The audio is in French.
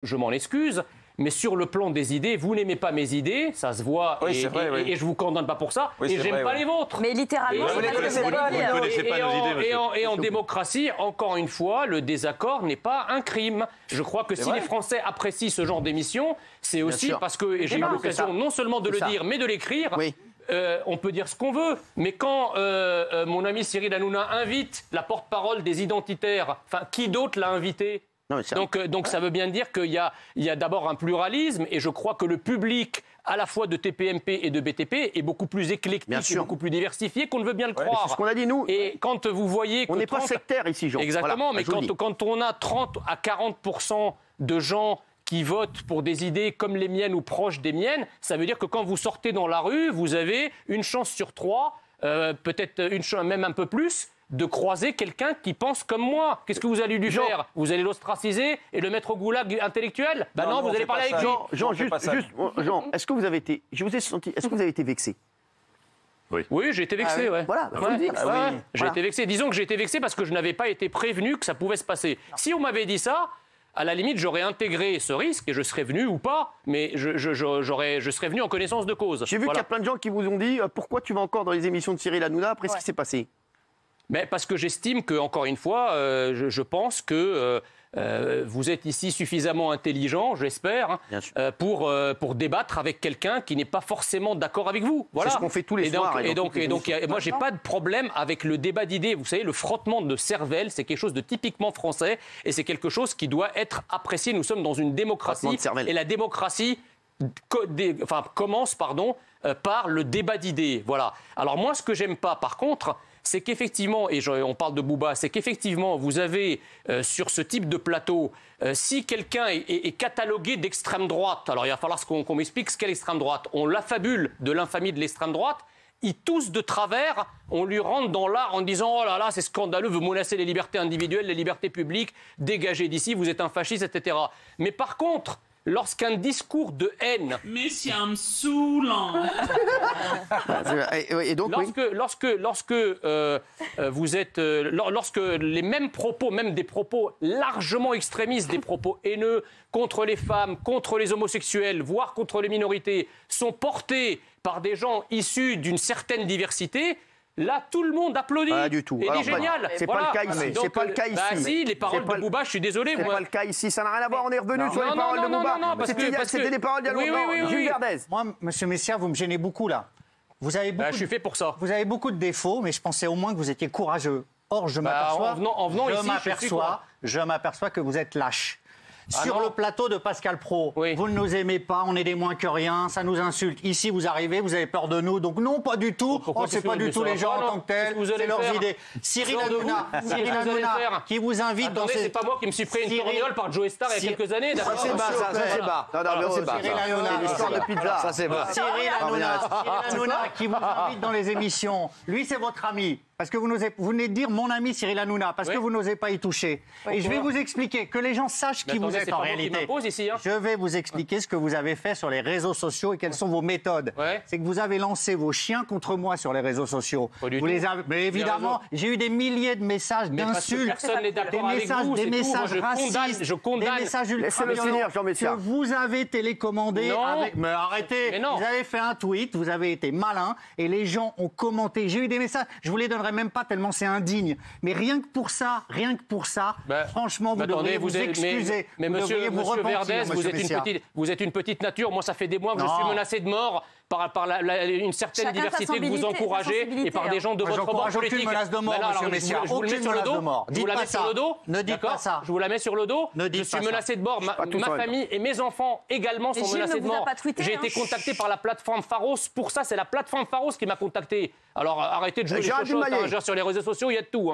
je m'en excuse. Mais sur le plan des idées, vous n'aimez pas mes idées, ça se voit, oui, et je vous condamne pas pour ça, et j'aime pas les vôtres. Mais littéralement, vous ne connaissez pas nos idées, et en démocratie, encore une fois, le désaccord n'est pas un crime. Je crois que si les Français apprécient ce genre d'émission, c'est aussi parce que, et j'ai eu l'occasion non seulement de le dire, mais de l'écrire. Oui. On peut dire ce qu'on veut, mais quand mon ami Cyril Hanouna invite la porte-parole des identitaires, enfin, qui d'autre l'a invité ? Donc ça veut bien dire qu'il y a d'abord un pluralisme, et je crois que le public, à la fois de TPMP et de BTP, est beaucoup plus éclectique et beaucoup plus diversifié qu'on ne veut bien le croire. C'est ce qu'on a dit, nous. Et quand vous voyez que on n'est pas sectaire ici, Jean. Exactement, mais quand on a 30 à 40% de gens qui votent pour des idées comme les miennes ou proches des miennes, ça veut dire que quand vous sortez dans la rue, vous avez une chance sur 3, peut-être même un peu plus, de croiser quelqu'un qui pense comme moi. Qu'est-ce que vous allez lui faire ? Vous allez l'ostraciser et le mettre au goulag intellectuel ? Non, vous allez parler avec lui. Jean, Jean, est-ce que vous avez été... Je vous ai senti... Est-ce que vous avez été vexé ? Oui, j'ai été vexé, ouais. Voilà, j'ai été vexé. Disons que j'ai été vexé parce que je n'avais pas été prévenu que ça pouvait se passer. Si on m'avait dit ça, à la limite, j'aurais intégré ce risque et je serais venu ou pas, mais je serais venu en connaissance de cause. J'ai vu qu'il y a plein de gens qui vous ont dit pourquoi tu vas encore dans les émissions de Cyril Hanouna après ce qui s'est passé. Mais parce que j'estime que, encore une fois, je pense que vous êtes ici suffisamment intelligent, j'espère, pour débattre avec quelqu'un qui n'est pas forcément d'accord avec vous. Voilà. C'est ce qu'on fait tous les soirs. Et donc, moi, j'ai pas de problème avec le débat d'idées. Vous savez, le frottement de cervelle, c'est quelque chose de typiquement français, et c'est quelque chose qui doit être apprécié. Nous sommes dans une démocratie, et la démocratie commence par le débat d'idées. Voilà. Alors moi, ce que j'aime pas, par contre, c'est qu'effectivement, et on parle de Bouba, c'est qu'effectivement, vous avez sur ce type de plateau, si quelqu'un est catalogué d'extrême droite, alors il va falloir qu'on m'explique ce qu'est l'extrême droite. On l'affabule de l'infamie de l'extrême droite, il tousse de travers, on lui rentre dans l'art en disant « Oh là là, c'est scandaleux, vous menacez les libertés individuelles, les libertés publiques, dégagez d'ici, vous êtes un fasciste, etc. » Mais par contre, lorsqu'un discours de haine... Mais c'est un saoulant. Et donc, lorsque les mêmes propos, même des propos largement extrémistes, des propos haineux contre les femmes, contre les homosexuels, voire contre les minorités, sont portés par des gens issus d'une certaine diversité... Là, tout le monde applaudit. Pas du tout. Et c'est génial. C'est pas le cas ici. C'est pas le cas ici. Bah si, les paroles de Bouba, je suis désolé. C'est pas le cas ici. Ça n'a rien à voir. On est revenu sur les paroles de Bouba. C'était des paroles d'il y a longtemps. Jules Verdez. Moi, Monsieur Messia, vous me gênez beaucoup là. Vous avez beaucoup. Je suis fait pour ça. Vous avez beaucoup de défauts, mais je pensais au moins que vous étiez courageux. Or, je m'aperçois que vous êtes lâche. Sur le plateau de Pascal Praud, vous ne nous aimez pas, on est des moins que rien, ça nous insulte. Ici, vous arrivez, vous avez peur de nous. Donc non, pas du tout. On ne sait pas du tout les gens en tant que tels. C'est leurs idées. Cyril Hanouna, qui vous invite dans ces... C'est pas moi qui me suis pris une tourniole par Joe Star il y a quelques années. Ça, c'est bas. Cyril Hanouna, l'histoire de pizza. Ça, c'est bas. Cyril Hanouna, qui vous invite dans les émissions. Lui, c'est votre ami. Parce que vous venez de dire mon ami Cyril Hanouna, parce que vous n'osez pas y toucher. Et je vais vous expliquer, que les gens sachent qui vous êtes en réalité. Je vais vous expliquer ce que vous avez fait sur les réseaux sociaux et quelles sont vos méthodes. C'est que vous avez lancé vos chiens contre moi sur les réseaux sociaux. Mais évidemment, j'ai eu des milliers de messages d'insultes, des messages racistes, des messages ultra-violents que vous avez télécommandés. Mais arrêtez, vous avez fait un tweet, vous avez été malin et les gens ont commenté. J'ai eu des messages, je vous les donnerai même pas tellement c'est indigne. Mais rien que pour ça, franchement, vous devriez vous excuser. Mais monsieur Verdez, vous êtes une petite nature. Moi, ça fait des mois que je suis menacé de mort par une certaine diversité que vous encouragez et par des gens de votre bord politique. Aucune menace de mort, monsieur Messia. Je vous le mets sur le dos. Je vous la mets sur le dos. Ne dites pas ça. Je vous la mets sur le dos. Je suis menacé de mort. Ma famille et mes enfants également sont menacés de mort. J'ai été contacté par la plateforme Pharos. Pour ça, c'est la plateforme Pharos qui m'a contacté. Alors arrêtez de jouer les chochottes sur les réseaux sociaux, il y a de tout.